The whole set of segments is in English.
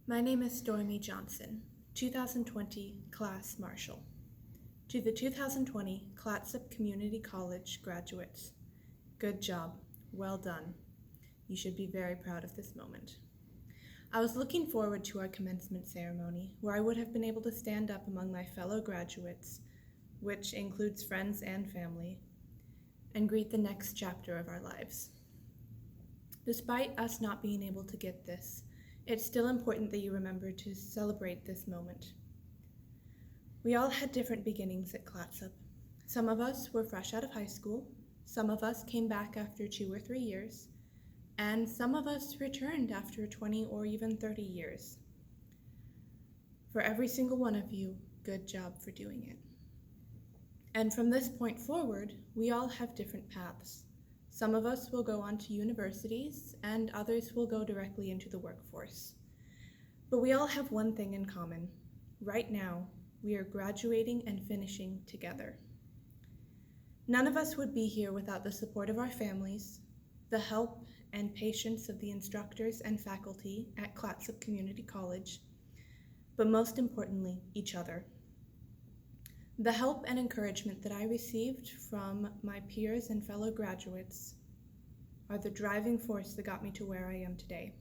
My name is Stormy Johnson, 2020 Class Marshal. To the 2020 Clatsop Community College graduates, good job, well done. You should be very proud of this moment. I was looking forward to our commencement ceremony, where I would have been able to stand up among my fellow graduates, which includes friends and family, and greet the next chapter of our lives. Despite us not being able to get this, it's still important that you remember to celebrate this moment. We all had different beginnings at Clatsop. Some of us were fresh out of high school, some of us came back after 2 or 3 years, and some of us returned after 20 or even 30 years. For every single one of you, good job for doing it. And from this point forward, we all have different paths. Some of us will go on to universities, and others will go directly into the workforce. But we all have one thing in common. Right now, we are graduating and finishing together. None of us would be here without the support of our families, the help and patience of the instructors and faculty at Clatsop Community College, but most importantly, each other. The help and encouragement that I received from my peers and fellow graduates are the driving force that got me to where I am today.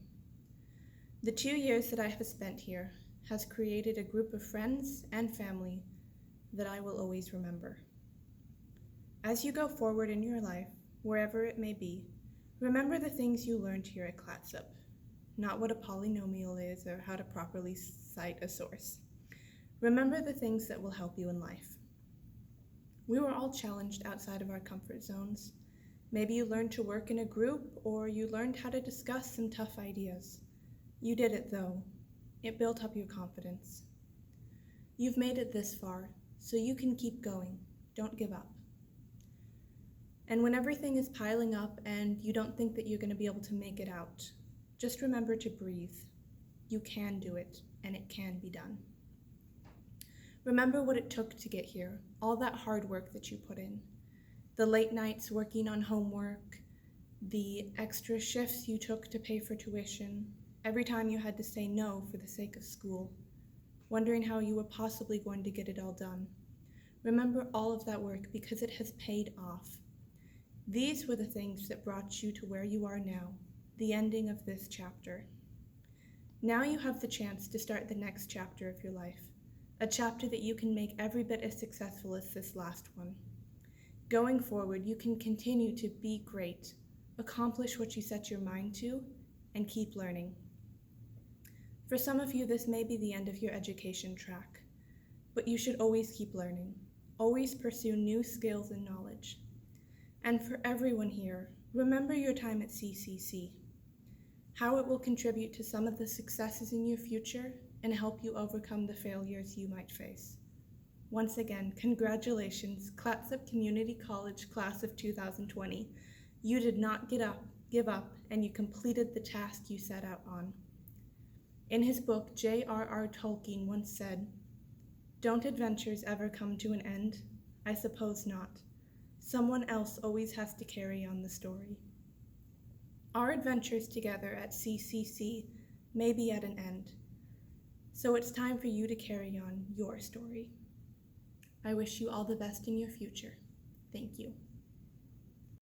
The 2 years that I have spent here has created a group of friends and family that I will always remember. As you go forward in your life, wherever it may be, remember the things you learned here at Clatsop, not what a polynomial is or how to properly cite a source. Remember the things that will help you in life. We were all challenged outside of our comfort zones. Maybe you learned to work in a group, or you learned how to discuss some tough ideas. You did it though. It built up your confidence. You've made it this far, so you can keep going. Don't give up. And when everything is piling up and you don't think that you're going to be able to make it out, just remember to breathe. You can do it, and it can be done. Remember what it took to get here, all that hard work that you put in, the late nights working on homework, the extra shifts you took to pay for tuition, every time you had to say no for the sake of school, wondering how you were possibly going to get it all done. Remember all of that work because it has paid off. These were the things that brought you to where you are now, the ending of this chapter. Now you have the chance to start the next chapter of your life. A chapter that you can make every bit as successful as this last one. Going forward, you can continue to be great, accomplish what you set your mind to, and keep learning. For some of you, this may be the end of your education track, but you should always keep learning, always pursue new skills and knowledge. And for everyone here, remember your time at CCC, how it will contribute to some of the successes in your future and help you overcome the failures you might face. Once again, congratulations, Clatsop Community College Class of 2020. You did not give up, and you completed the task you set out on. In his book, J.R.R. Tolkien once said, "Don't adventures ever come to an end? I suppose not. Someone else always has to carry on the story." Our adventures together at CCC may be at an end, so it's time for you to carry on your story. I wish you all the best in your future. Thank you.